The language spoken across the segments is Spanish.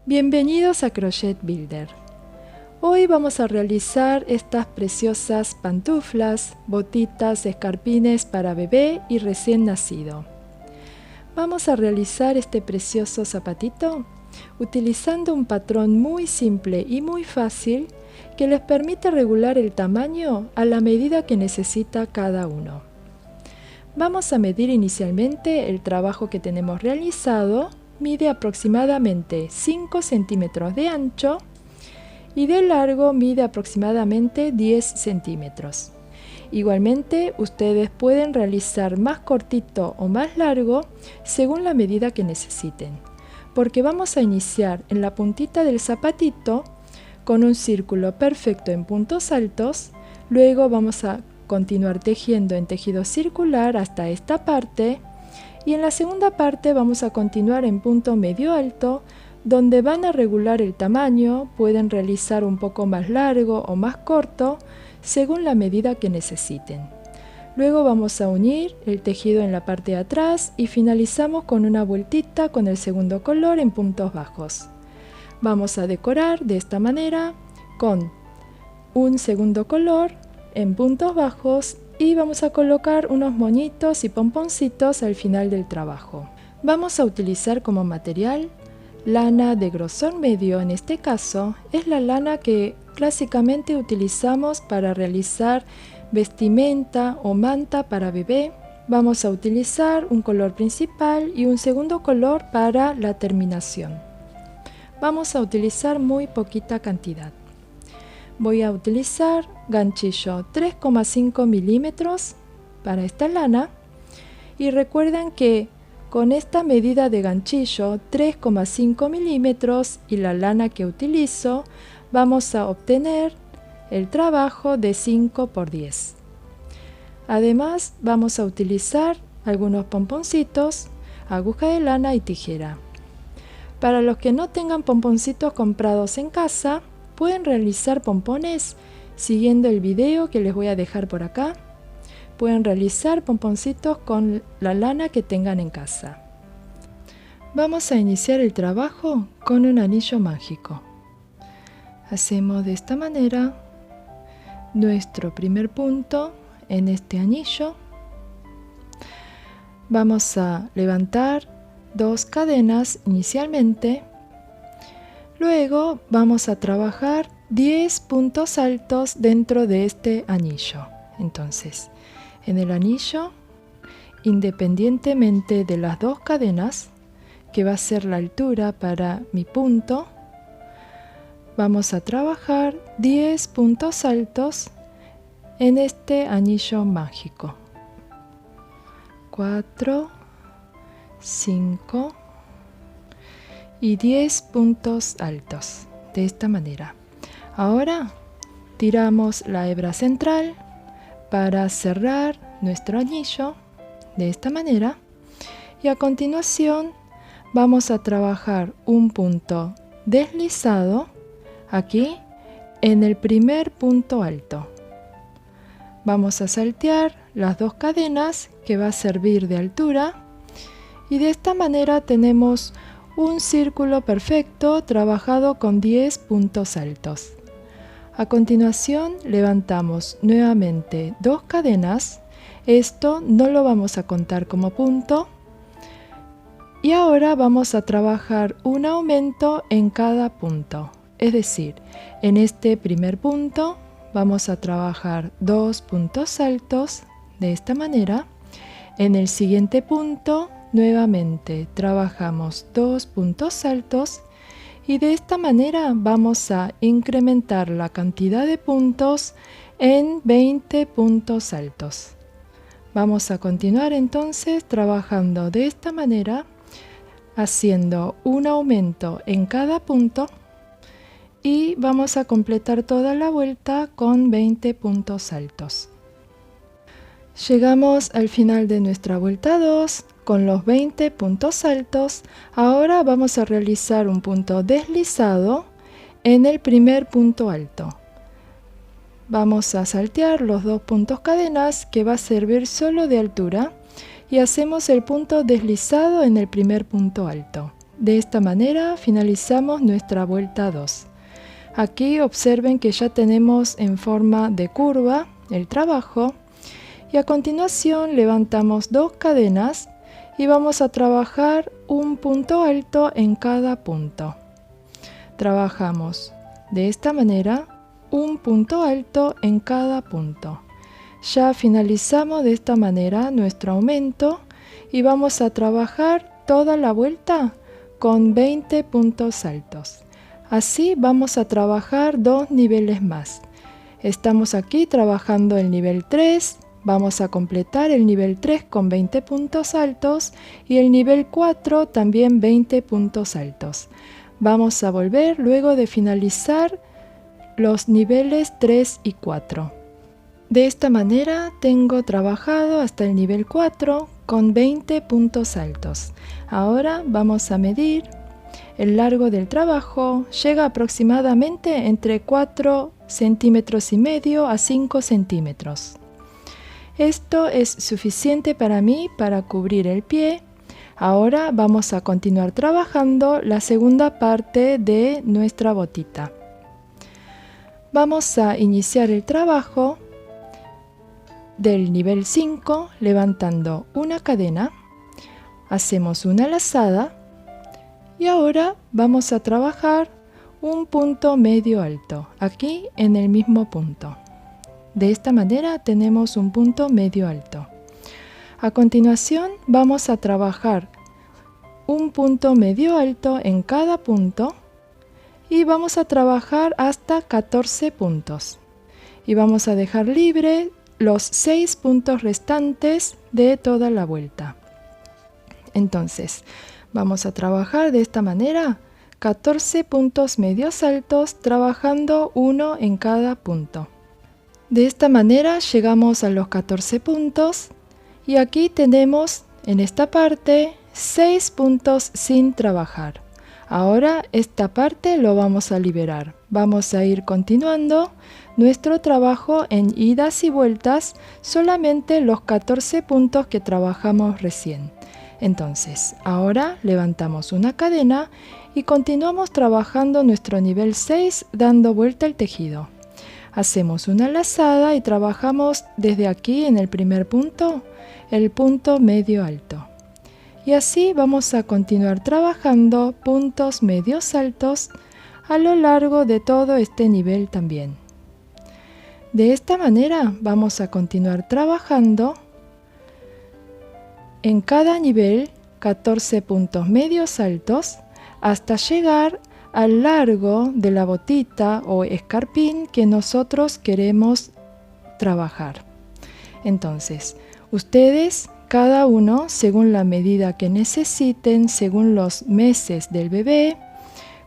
Bienvenidos a Crochet Builder. Hoy vamos a realizar estas preciosas pantuflas, botitas, escarpines para bebé y recién nacido. Vamos a realizar este precioso zapatito utilizando un patrón muy simple y muy fácil que les permite regular el tamaño a la medida que necesita cada uno. Vamos a medir inicialmente el trabajo que tenemos realizado. Mide aproximadamente 5 centímetros de ancho y de largo mide aproximadamente 10 centímetros. Igualmente, ustedes pueden realizar más cortito o más largo según la medida que necesiten, porque vamos a iniciar en la puntita del zapatito con un círculo perfecto en puntos altos, luego vamos a continuar tejiendo en tejido circular hasta esta parte. Y en la segunda parte vamos a continuar en punto medio alto, donde van a regular el tamaño, pueden realizar un poco más largo o más corto, según la medida que necesiten. Luego vamos a unir el tejido en la parte de atrás y finalizamos con una vueltita con el segundo color en puntos bajos. Vamos a decorar de esta manera con un segundo color en puntos bajos y vamos a colocar unos moñitos y pomponcitos al final del trabajo. Vamos a utilizar como material lana de grosor medio. En este caso es la lana que clásicamente utilizamos para realizar vestimenta o manta para bebé. Vamos a utilizar un color principal y un segundo color para la terminación. Vamos a utilizar muy poquita cantidad. Voy a utilizar ganchillo 3,5 milímetros para esta lana y recuerden que con esta medida de ganchillo 3,5 milímetros y la lana que utilizo vamos a obtener el trabajo de 5 por 10. Además vamos a utilizar algunos pomponcitos, aguja de lana y tijera. Para los que no tengan pomponcitos comprados en casa, pueden realizar pompones siguiendo el video que les voy a dejar por acá. Pueden realizar pomponcitos con la lana que tengan en casa. Vamos a iniciar el trabajo con un anillo mágico. Hacemos de esta manera nuestro primer punto en este anillo. Vamos a levantar 2 cadenas inicialmente. Luego vamos a trabajar 10 puntos altos dentro de este anillo. Entonces, en el anillo, independientemente de las 2 cadenas, que va a ser la altura para mi punto, vamos a trabajar 10 puntos altos en este anillo mágico. 4, 5 y 10 puntos altos, de esta manera. Ahora tiramos la hebra central para cerrar nuestro anillo, de esta manera, y a continuación vamos a trabajar un punto deslizado aquí en el primer punto alto. Vamos a saltear las 2 cadenas que va a servir de altura y de esta manera tenemos un círculo perfecto trabajado con 10 puntos altos. A continuación levantamos nuevamente 2 cadenas. Esto no lo vamos a contar como punto. Y ahora vamos a trabajar un aumento en cada punto. Es decir, en este primer punto vamos a trabajar 2 puntos altos de esta manera. En el siguiente punto nuevamente trabajamos 2 puntos altos y de esta manera vamos a incrementar la cantidad de puntos en 20 puntos altos. Vamos a continuar entonces trabajando de esta manera, haciendo un aumento en cada punto y vamos a completar toda la vuelta con 20 puntos altos. Llegamos al final de nuestra vuelta 2 con los 20 puntos altos. Ahora vamos a realizar un punto deslizado en el primer punto alto. Vamos a saltear los 2 puntos cadenas que va a servir solo de altura y hacemos el punto deslizado en el primer punto alto. De esta manera finalizamos nuestra vuelta 2. Aquí observen que ya tenemos en forma de curva el trabajo y a continuación levantamos 2 cadenas y vamos a trabajar un punto alto en cada punto. Trabajamos de esta manera un punto alto en cada punto. Ya finalizamos de esta manera nuestro aumento y vamos a trabajar toda la vuelta con 20 puntos altos. Así vamos a trabajar 2 niveles más. Estamos aquí trabajando el nivel 3, vamos a completar el nivel 3 con 20 puntos altos y el nivel 4 también 20 puntos altos. Vamos a volver luego de finalizar los niveles 3 y 4. De esta manera tengo trabajado hasta el nivel 4 con 20 puntos altos. Ahora vamos a medir. El largo del trabajo llega aproximadamente entre 4 centímetros y medio a 5 centímetros. Esto es suficiente para mí para cubrir el pie. Ahora vamos a continuar trabajando la segunda parte de nuestra botita. Vamos a iniciar el trabajo del nivel 5 levantando una cadena, hacemos una lazada y ahora vamos a trabajar un punto medio alto aquí en el mismo punto. De esta manera tenemos un punto medio alto. A continuación vamos a trabajar un punto medio alto en cada punto y vamos a trabajar hasta 14 puntos. Y vamos a dejar libre los 6 puntos restantes de toda la vuelta. Entonces, vamos a trabajar de esta manera 14 puntos medios altos trabajando uno en cada punto. De esta manera llegamos a los 14 puntos y aquí tenemos en esta parte 6 puntos sin trabajar. Ahora esta parte lo vamos a liberar. Vamos a ir continuando nuestro trabajo en idas y vueltas, solamente los 14 puntos que trabajamos recién. Entonces, ahora levantamos una cadena y continuamos trabajando nuestro nivel 6 dando vuelta el tejido. Hacemos una lazada y trabajamos desde aquí en el primer punto, el punto medio alto. Y así vamos a continuar trabajando puntos medios altos a lo largo de todo este nivel también. De esta manera vamos a continuar trabajando en cada nivel 14 puntos medios altos hasta llegar al largo de la botita o escarpín que nosotros queremos trabajar. Entonces, ustedes, cada uno, según la medida que necesiten, según los meses del bebé,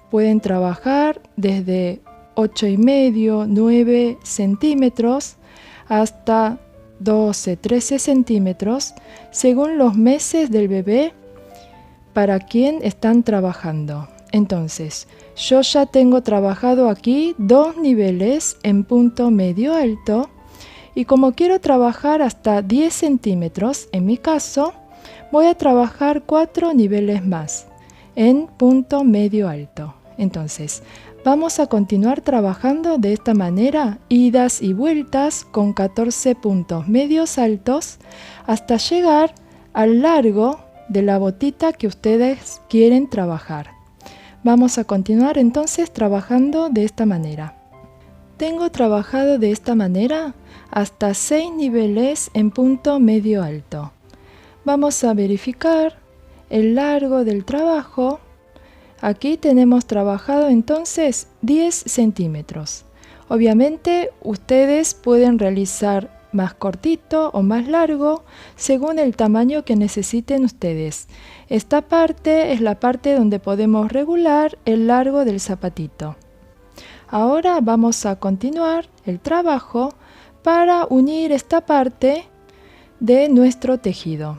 pueden trabajar desde 8,5, 9 centímetros hasta 12, 13 centímetros, según los meses del bebé para quien están trabajando. Entonces, yo ya tengo trabajado aquí 2 niveles en punto medio alto y como quiero trabajar hasta 10 centímetros, en mi caso, voy a trabajar 4 niveles más en punto medio alto. Entonces, vamos a continuar trabajando de esta manera, idas y vueltas con 14 puntos medios altos hasta llegar al largo de la botita que ustedes quieren trabajar. Vamos a continuar entonces trabajando de esta manera. Tengo trabajado de esta manera hasta 6 niveles en punto medio alto. Vamos a verificar el largo del trabajo. Aquí tenemos trabajado entonces 10 centímetros. Obviamente ustedes pueden realizar más cortito o más largo según el tamaño que necesiten ustedes. Esta parte es la parte donde podemos regular el largo del zapatito. Ahora vamos a continuar el trabajo para unir esta parte de nuestro tejido.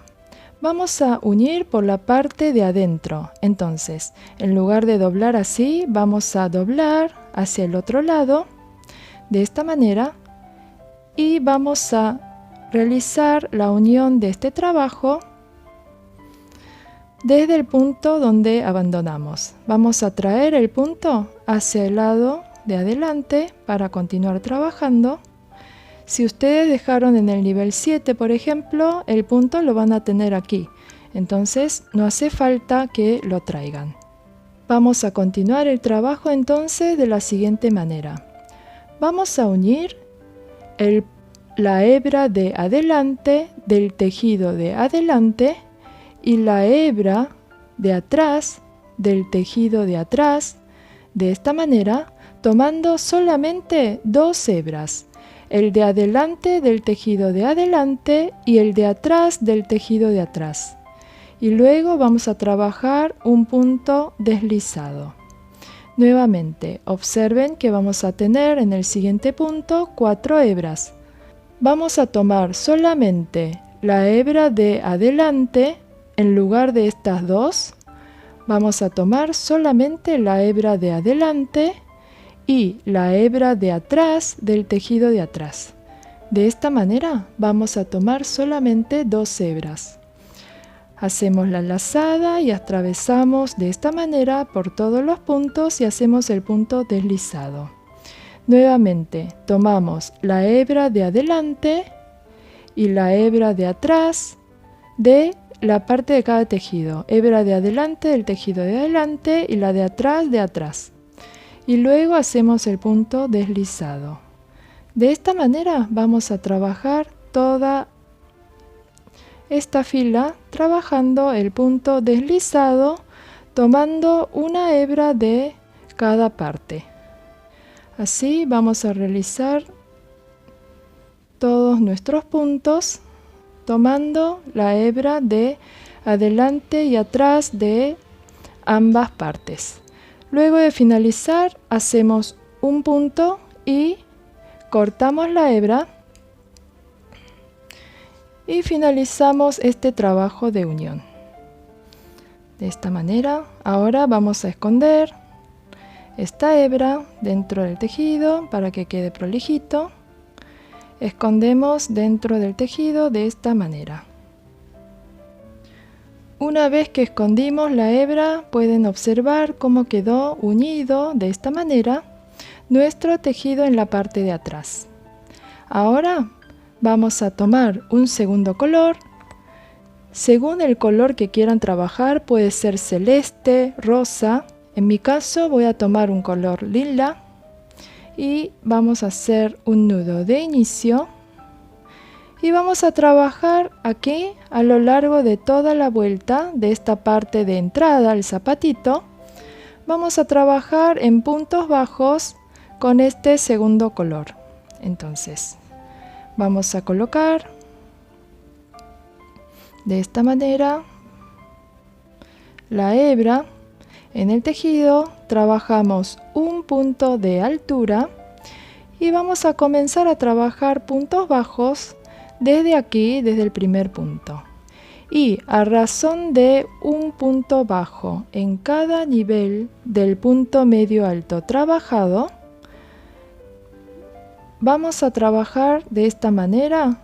Vamos a unir por la parte de adentro. Entonces, en lugar de doblar así, vamos a doblar hacia el otro lado, de esta manera, y vamos a realizar la unión de este trabajo desde el punto donde abandonamos. Vamos a traer el punto hacia el lado de adelante para continuar trabajando. Si ustedes dejaron en el nivel 7, por ejemplo, el punto lo van a tener aquí. Entonces no hace falta que lo traigan. Vamos a continuar el trabajo entonces de la siguiente manera. Vamos a unir la hebra de adelante del tejido de adelante y la hebra de atrás del tejido de atrás, de esta manera, tomando solamente 2 hebras, el de adelante del tejido de adelante y el de atrás del tejido de atrás. Y luego vamos a trabajar un punto deslizado. Nuevamente, observen que vamos a tener en el siguiente punto 4 hebras. Vamos a tomar solamente la hebra de adelante en lugar de estas 2. Vamos a tomar solamente la hebra de adelante y la hebra de atrás del tejido de atrás. De esta manera vamos a tomar solamente 2 hebras. Hacemos la lazada y atravesamos de esta manera por todos los puntos y hacemos el punto deslizado. Nuevamente tomamos la hebra de adelante y la hebra de atrás de la parte de cada tejido. Hebra de adelante del tejido de adelante y la de atrás. Y luego hacemos el punto deslizado. De esta manera vamos a trabajar toda esta fila trabajando el punto deslizado, tomando una hebra de cada parte. Así vamos a realizar todos nuestros puntos tomando la hebra de adelante y atrás de ambas partes. Luego de finalizar hacemos un punto y cortamos la hebra y finalizamos este trabajo de unión. De esta manera, ahora vamos a esconder esta hebra dentro del tejido para que quede prolijito. Escondemos dentro del tejido de esta manera. Una vez que escondimos la hebra, pueden observar cómo quedó unido de esta manera nuestro tejido en la parte de atrás. Ahora vamos a tomar un segundo color. Según el color que quieran trabajar, puede ser celeste, rosa. En mi caso voy a tomar un color lila y vamos a hacer un nudo de inicio y vamos a trabajar aquí a lo largo de toda la vuelta de esta parte de entrada al zapatito. Vamos a trabajar en puntos bajos con este segundo color. Entonces vamos a colocar de esta manera la hebra en el tejido, trabajamos un punto de altura y vamos a comenzar a trabajar puntos bajos desde aquí, desde el primer punto. Y a razón de un punto bajo en cada nivel del punto medio alto trabajado, vamos a trabajar de esta manera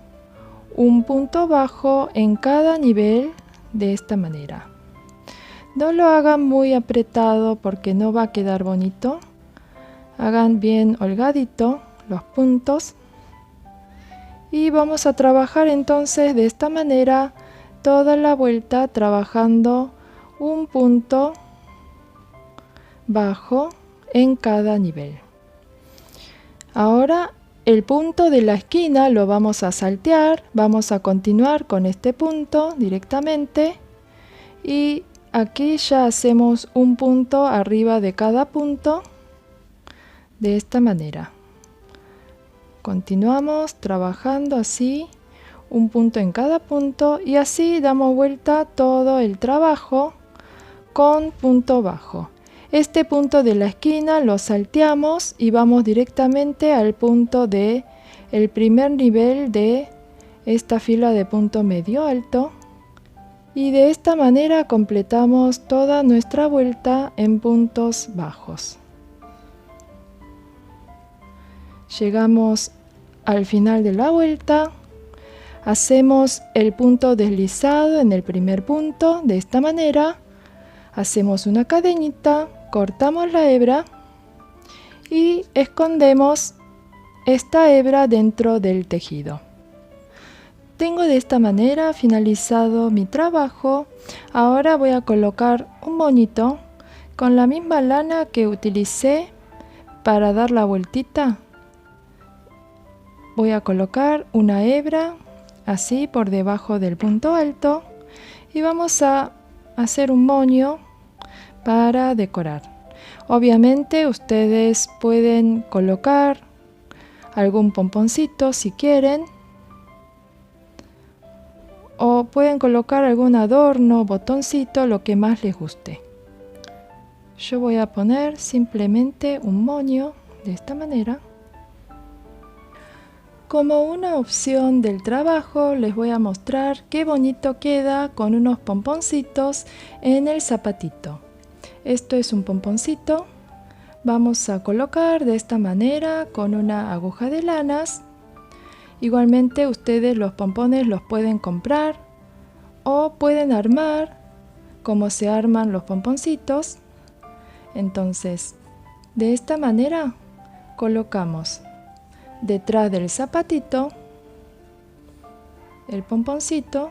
un punto bajo en cada nivel de esta manera. No lo hagan muy apretado porque no va a quedar bonito. Hagan bien holgadito los puntos. Y vamos a trabajar entonces de esta manera toda la vuelta trabajando un punto bajo en cada nivel. Ahora el punto de la esquina lo vamos a saltear. Vamos a continuar con este punto directamente y aquí ya hacemos un punto arriba de cada punto de esta manera. Continuamos trabajando así, un punto en cada punto y así damos vuelta todo el trabajo con punto bajo. Este punto de la esquina lo salteamos y vamos directamente al punto de el primer nivel de esta fila de punto medio alto. Y de esta manera completamos toda nuestra vuelta en puntos bajos. Llegamos al final de la vuelta. Hacemos el punto deslizado en el primer punto de esta manera. Hacemos una cadenita, cortamos la hebra y escondemos esta hebra dentro del tejido. Tengo de esta manera finalizado mi trabajo. Ahora voy a colocar un moñito con la misma lana que utilicé para dar la vueltita. Voy a colocar una hebra así por debajo del punto alto y vamos a hacer un moño para decorar. Obviamente ustedes pueden colocar algún pomponcito si quieren, o pueden colocar algún adorno, botoncito, lo que más les guste. Yo voy a poner simplemente un moño de esta manera. Como una opción del trabajo les voy a mostrar qué bonito queda con unos pomponcitos en el zapatito. Esto es un pomponcito. Vamos a colocar de esta manera con una aguja de lanas. Igualmente ustedes los pompones los pueden comprar o pueden armar como se arman los pomponcitos. Entonces, de esta manera colocamos detrás del zapatito el pomponcito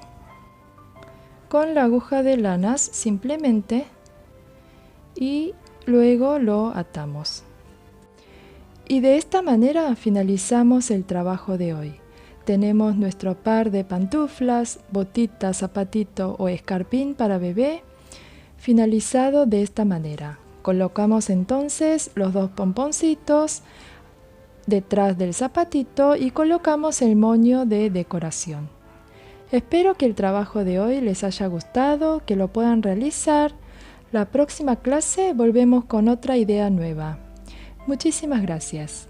con la aguja de lanas simplemente y luego lo atamos. Y de esta manera finalizamos el trabajo de hoy. Tenemos nuestro par de pantuflas, botita, zapatito o escarpín para bebé finalizado de esta manera. Colocamos entonces los dos pomponcitos detrás del zapatito y colocamos el moño de decoración. Espero que el trabajo de hoy les haya gustado, que lo puedan realizar. La próxima clase volvemos con otra idea nueva. Muchísimas gracias.